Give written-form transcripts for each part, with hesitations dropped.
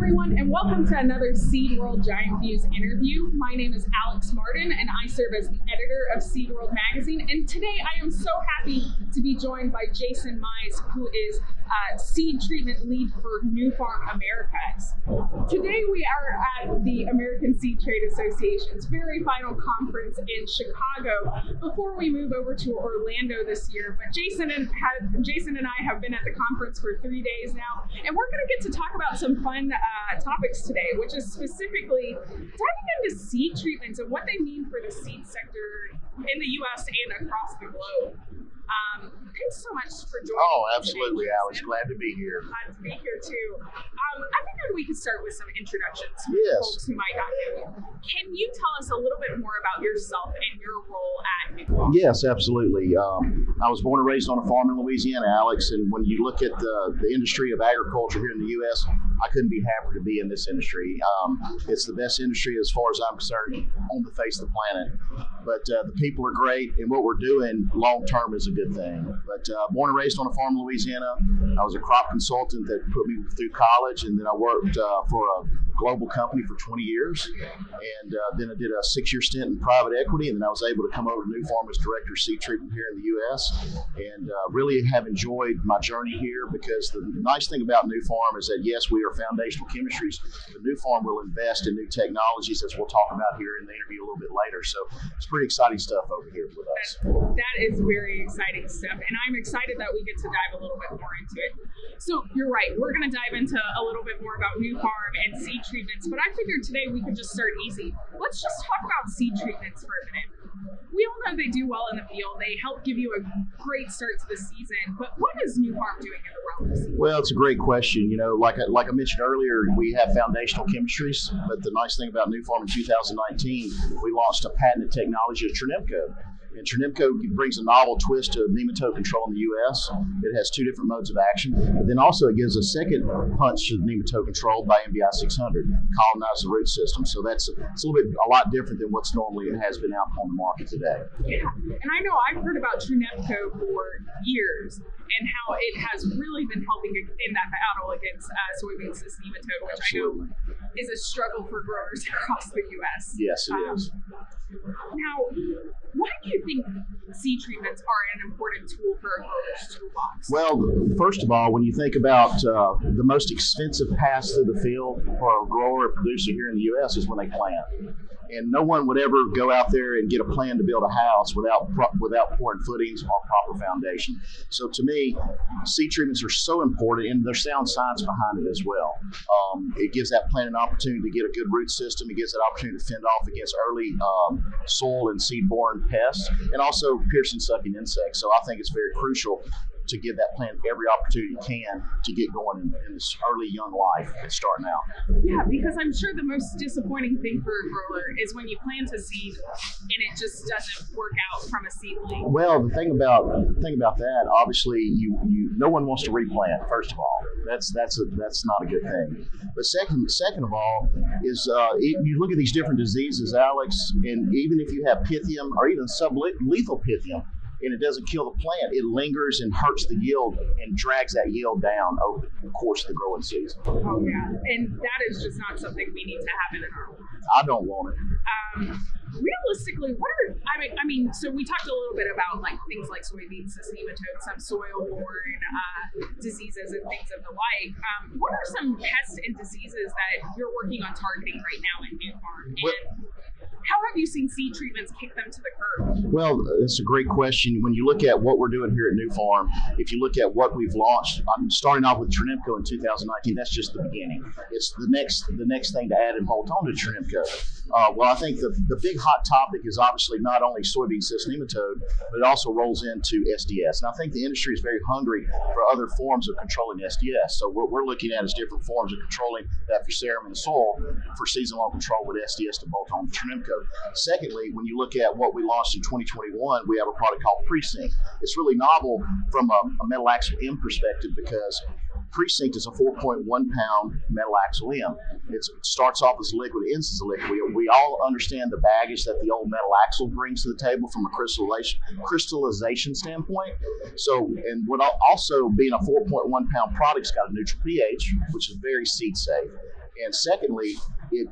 everyone, and welcome to another Seed World Giant Views interview. My name is Alex Martin, and I serve as the editor of Seed World magazine. And today I am so happy to be joined by Jason Mize, who is seed treatment lead for New Farm Americas. Today we are at the American Seed Trade Association's very final conference in Chicago before we move over to Orlando this year. But Jason and I have been at the conference for 3 days now, and we're going to get to talk about some fun topics today, which is specifically diving into seed treatments and what they mean for the seed sector in the U.S. and across the globe. Thanks so much for joining me today, absolutely, Jason. Alex. Glad to be here. Glad to be here, too. I figured we could start with some introductions for folks who might not know you. Can you tell us a little bit more about yourself and your role at New Farm? Yes, absolutely. I was born and raised on a farm in Louisiana, Alex, and when you look at the industry of agriculture here in the U.S., I couldn't be happier to be in this industry. It's the best industry as far as I'm concerned on the face of the planet. But the people are great, and what we're doing long-term is a good thing. But born and raised on a farm in Louisiana, I was a crop consultant that put me through college, and then I worked for a global company for 20 years. And then I did a 6-year stint in private equity, and then I was able to come over to New Farm as director of seed treatment here in the U.S. And really have enjoyed my journey here, because the nice thing about New Farm is that, yes, we are foundational chemistries, but New Farm will invest in new technologies, as we'll talk about here in the interview a little bit later. So it's pretty exciting stuff over here with us. That is very exciting stuff, and I'm excited that we get to dive a little bit more into it. So you're right, we're going to dive into a little bit more about New Farm and seed treatments, but I figured today we could just start easy. Let's just talk about seed treatments for a minute. We all know they do well in the field. They help give you a great start to the season, but what is New Farm doing in the realm of seed? Well, it's a great question. You know, like I mentioned earlier, we have foundational chemistries, but the nice thing about New Farm in 2019, we launched a patented technology of Trinimco. And Trinimco brings a novel twist to nematode control in the U.S. It has 2 different modes of action, but then also it gives a second punch to nematode control by MBI 600, colonize the root system. So it's a lot different than what's normally has been out on the market today. Yeah, and I know I've heard about Trinimco for years and how it has really been helping in that battle against soybean cyst nematode, which Absolutely. I know is a struggle for growers across the U.S. Yes, it is. Now, why do you think seed treatments are an important tool for a grower's toolbox? Well, first of all, when you think about the most expensive pass through the field for a grower or producer here in the U.S. is when they plant. And no one would ever go out there and get a plan to build a house without pouring footings or proper foundation. So to me, seed treatments are so important, and there's sound science behind it as well. It gives that plant an opportunity to get a good root system. It gives that opportunity to fend off against early soil and seed-borne pests, and also piercing-sucking insects. So I think it's very crucial to give that plant every opportunity it can to get going in this early young life that's starting out. Yeah, because I'm sure the most disappointing thing for a grower is when you plant a seed and it just doesn't work out from a seedling. Well, the thing about that, obviously, no one wants to replant. First of all, that's not a good thing. But second of all, is you look at these different diseases, Alex, and even if you have Pythium or even sublethal Pythium, and it doesn't kill the plant, it lingers and hurts the yield and drags that yield down over the course of the growing season. Oh, yeah. And that is just not something we need to happen in our lives. I don't want it. Realistically, so we talked a little bit about things like soybean cyst nematode, some soil-borne diseases and things of the like. What are some pests and diseases that you're working on targeting right now in New Farm? And how have you seen seed treatments kick them to the curb? Well, that's a great question. When you look at what we're doing here at New Farm, if you look at what we've launched, I'm starting off with Trinimco in 2019. That's just the beginning. It's the next thing to add and bolt on to Trinimco. Well, I think the big hot topic is obviously not only soybean cyst nematode, but it also rolls into SDS. And I think the industry is very hungry for other forms of controlling SDS. So what we're looking at is different forms of controlling that fusarium in the soil for season-long control with SDS to bolt on to Trinimco. Secondly, when you look at what we launched in 2021, we have a product called Precinct. It's really novel from a metal axle M perspective, because Precinct is a 4.1 pound metal axle M. It starts off as a liquid, ends as a liquid. We all understand the baggage that the old metal axle brings to the table from a crystallization standpoint. So, and what also being a 4.1 pound product's got a neutral pH, which is very seed safe. And secondly, you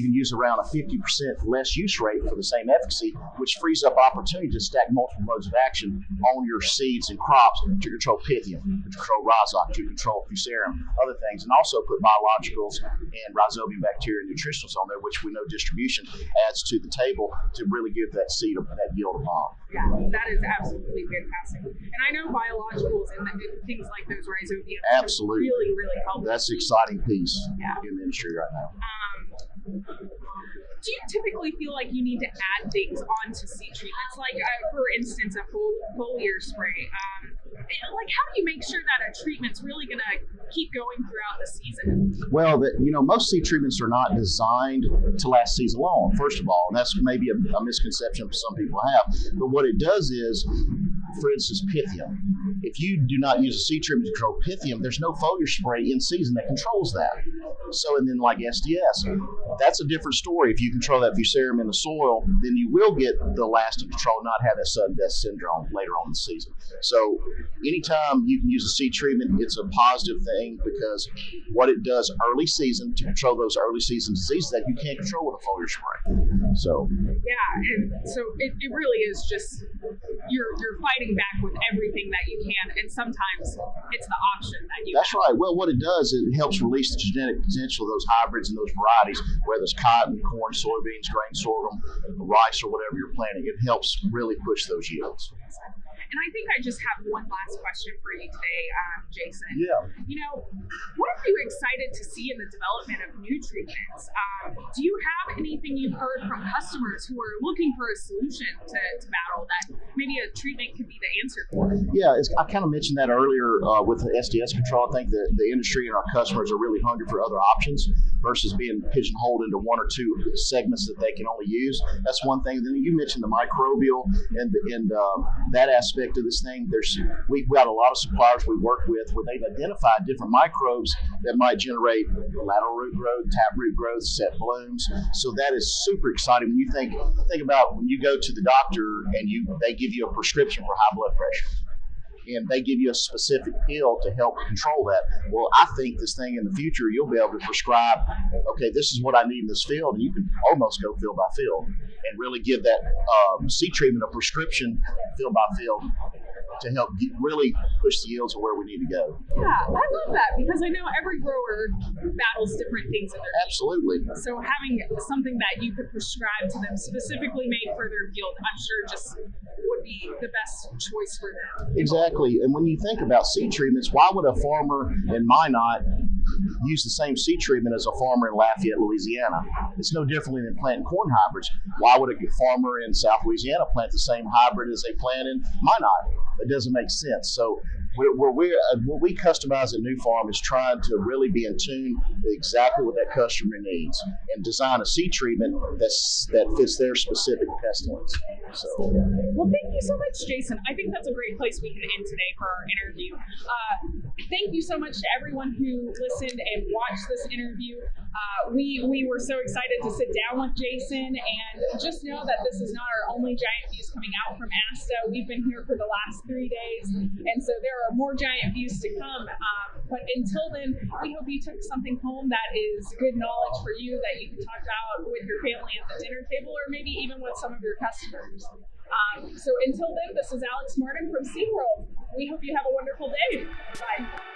can use around a 50% less use rate for the same efficacy, which frees up opportunity to stack multiple modes of action on your seeds and crops to control Pythium, to control rhizome, to control Fusarium, other things, and also put biologicals and rhizobium bacteria and nutritionals on there, which we know distribution adds to the table to really give that seed that yield a bomb. Yeah, that is absolutely fantastic. And I know biologicals and things like those rhizobiums absolutely really, really help. That's the exciting piece in the industry right now. Do you typically feel like you need to add things onto seed treatments, like for instance, a foliar spray? Like, how do you make sure that a treatment's really going to keep going throughout the season? Well, most seed treatments are not designed to last season long, first of all, and that's maybe a misconception some people have. But what it does is, for instance, Pythium. If you do not use a seed treatment to control Pythium, there's no foliar spray in season that controls that. So, and then like SDS, that's a different story. If you control that Fusarium in the soil, then you will get the lasting control, not have that sudden death syndrome later on in the season. So anytime you can use a seed treatment, it's a positive thing, because what it does early season to control those early season diseases that you can't control with a foliar spray. So yeah, and so it really is just you're fighting back with everything that you can, and sometimes it's the option that you That's have. Right. Well, what it does, it helps release the genetic potential of those hybrids and those varieties, whether it's cotton, corn, soybeans, grain, sorghum, rice, or whatever you're planting. It helps really push those yields. And I think I just have one last question for you today, Jason. Yeah. What are you excited to see in the development of new treatments? Do you have anything you've heard from customers who are looking for a solution to battle that maybe a treatment could be the answer for? Yeah, I kind of mentioned that earlier with the SDS control. I think that the industry and our customers are really hungry for other options versus being pigeonholed into one or two segments that they can only use. That's one thing. Then you mentioned the microbial and that aspect of this thing. We've got a lot of suppliers we work with where they've identified different microbes that might generate lateral root growth, taproot growth, set blooms. So that is super exciting. When you think about when you go to the doctor and they give you a prescription for high blood pressure, and they give you a specific pill to help control that. Well, I think this thing in the future, you'll be able to prescribe, okay, this is what I need in this field, and you can almost go field by field and really give that seed treatment a prescription field by field to help really push the yields of where we need to go. Yeah, I love that, because I know every grower battles different things in their Absolutely. Field. So having something that you could prescribe to them specifically made for their field, I'm sure just would be the best choice for them. Exactly. And when you think about seed treatments, why would a farmer in Minot use the same seed treatment as a farmer in Lafayette, Louisiana? It's no different than planting corn hybrids. Why would a farmer in South Louisiana plant the same hybrid as they plant in Minot? It doesn't make sense. So what we customize at New Farm is trying to really be in tune with exactly what that customer needs and design a seed treatment that fits their specific pestilence. So, well, thank you so much, Jason. I think that's a great place we can end today for our interview. Thank you so much to everyone who listened and watched this interview. We were so excited to sit down with Jason, and just know that this is not our only Giant Views coming out from ASTA. We've been here for the last 3 days, and so there are more Giant Views to come. But until then, we hope you took something home that is good knowledge for you that you can talk about with your family at the dinner table, or maybe even with some of your customers. So until then, this is Alex Martin from SeaWorld. We hope you have a wonderful day. Bye.